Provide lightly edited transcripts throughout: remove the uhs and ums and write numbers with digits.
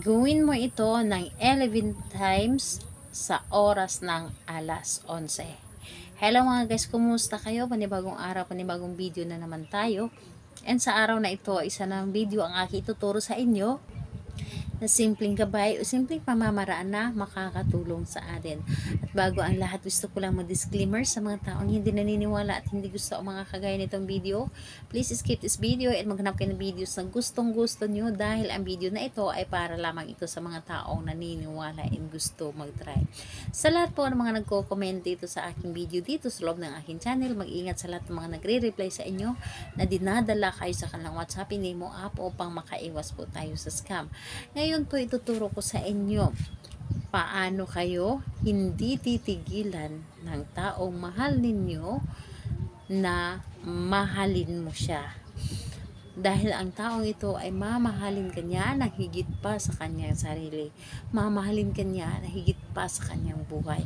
Gawin mo ito ng 11 times sa oras ng alas 11. Hello mga guys, kumusta kayo? Panibagong araw, panibagong video na naman tayo. And sa araw na ito, isa ng video ang aking ituturo sa inyo na simpleng gabay o simpleng pamamaraan na makakatulong sa atin. At bago ang lahat, gusto ko lang mag-disclaimer sa mga taong hindi naniniwala at hindi gusto ang mga kagaya nitong video. Please skip this video at maghanap kayo ng videos na gustong gusto nyo dahil ang video na ito ay para lamang ito sa mga taong naniniwala and gusto mag-try. Sa lahat po ng mga nagko-comment dito sa aking video dito sa loob ng aking channel, mag-ingat sa lahat ng mga nagre-reply sa inyo na dinadala kayo sa kanilang WhatsApp, Nemo app upang makaiwas po tayo sa scam. Ngayon po ituturo ko sa inyo paano kayo hindi titigilan ng taong mahal ninyo na mahalin mo siya. Dahil ang taong ito ay mamahalin kanya na higit pa sa kanyang sarili. Mamahalin kanya na higit pa sa kanyang buhay.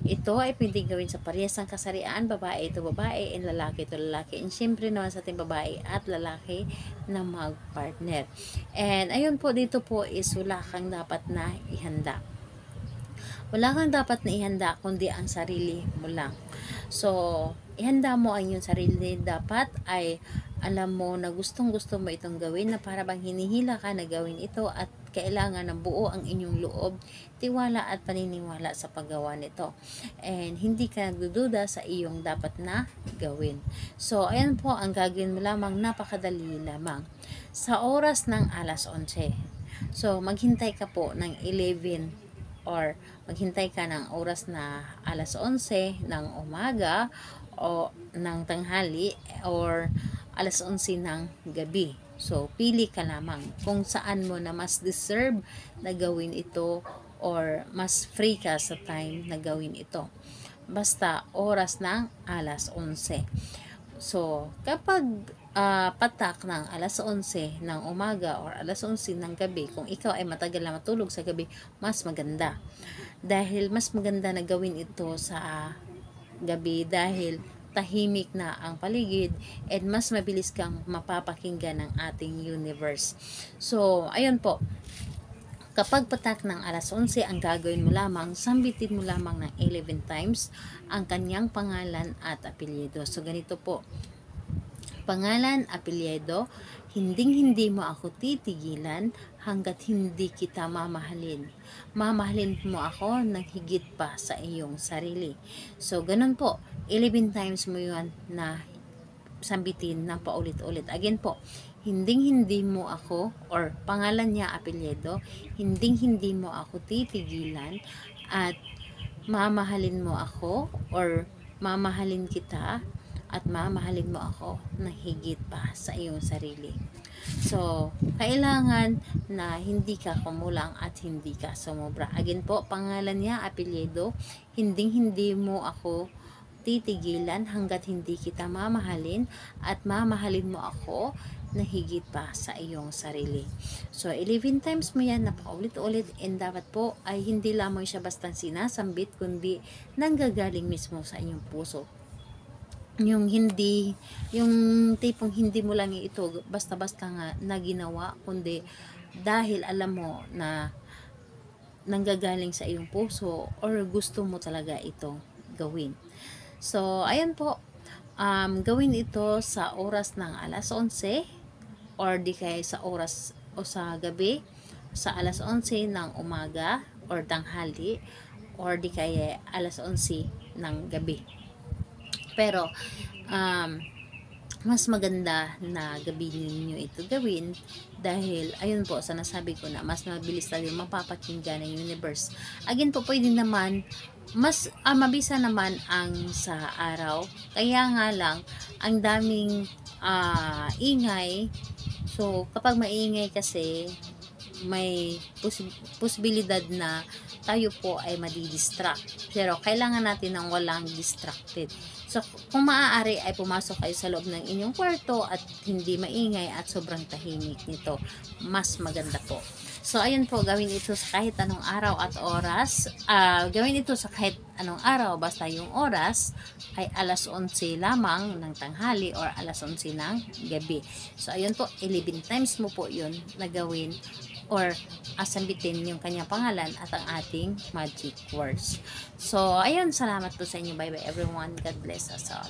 Ito ay pwedeng gawin sa parehas ng kasarian, babae ito babae, and lalaki ito lalaki. And syempre naman sa ating babae at lalaki na mag-partner. And ayun po, dito po is wala kang dapat na ihanda. Wala kang dapat na ihanda kundi ang sarili mo lang. So, ihanda mo ang iyong sarili. Dapat ay alam mo na gustong-gusto mo itong gawin, na para bang hinihila ka na gawin ito, at kailangan ng buo ang inyong loob, tiwala at paniniwala sa paggawa nito. And hindi ka nagdududa sa iyong dapat na gawin. So, ayan po ang gagawin mo lamang, napakadali lamang. Sa oras ng alas 11. So, maghintay ka po ng 11 or maghintay ka ng oras na alas 11 ng umaga o ng tanghali or alas 11 ng gabi. So, pili ka lamang kung saan mo na mas deserve na gawin ito or mas free ka sa time na gawin ito. Basta oras ng alas 11. So, kapag patak ng alas 11 ng umaga or alas 11 ng gabi, kung ikaw ay matagal na matulog sa gabi, mas maganda. Dahil mas maganda na gawin ito sa gabi dahil tahimik na ang paligid and mas mabilis kang mapapakinggan ng ating universe. So, ayun po. Kapag patak ng alas 11, ang gagawin mo lamang, sambitin mo lamang ng 11 times ang kanyang pangalan at apelyido. So, ganito po. Pangalan, apelyido, hindi mo ako titigilan hanggat hindi kita mamahalin. Mamahalin mo ako ng higit pa sa iyong sarili. So, ganun po. 11 times mo yun na sambitin ng paulit-ulit. Again po, hindi mo ako, or pangalan niya, apelyido, hindi mo ako titigilan at mamahalin mo ako or mamahalin kita at mamahalin mo ako na higit pa sa iyong sarili. So, kailangan na hindi ka kumulang at hindi ka sumobra. Again po, pangalan niya, apelyido, hindi mo ako titigilan hanggat hindi kita mamahalin at mamahalin mo ako na higit pa sa iyong sarili. So, 11 times mo yan na paulit-ulit, and dapat po ay hindi lamang siya basta sinasambit kundi nanggagaling mismo sa inyong puso. Yung tipong hindi mo lang ito basta-basta nga na ginawa, kundi dahil alam mo na nanggagaling sa iyong puso or gusto mo talaga ito gawin. So, ayan po, gawin ito sa oras ng alas 11 or di kaya sa oras o sa gabi, sa alas 11 ng umaga or tanghali or di kaya alas 11 ng gabi. Pero, mas maganda na gabi ninyo ito gawin dahil, ayun po, sa nasabi ko na mas mabilis talaga mapapakinggan ng universe. Again po, pwede naman mas mabisa naman ang sa araw, kaya nga lang ang daming ingay. So, kapag maingay kasi may posibilidad na tayo po ay madidistract. Pero kailangan natin ng walang distracted. So, kung maaari ay pumasok kayo sa loob ng inyong kwarto at hindi maingay at sobrang tahimik nito. Mas maganda po. So, ayun po, gawin ito sa kahit anong araw at oras. Gawin ito sa kahit anong araw, basta yung oras ay alas 11 lamang ng tanghali or alas 11 ng gabi. So, ayun po, 11 times mo po yun na gawin or asambitin yung kanyang pangalan at ang ating magic words. So, ayun, salamat po sa inyo. Bye bye everyone. God bless us all.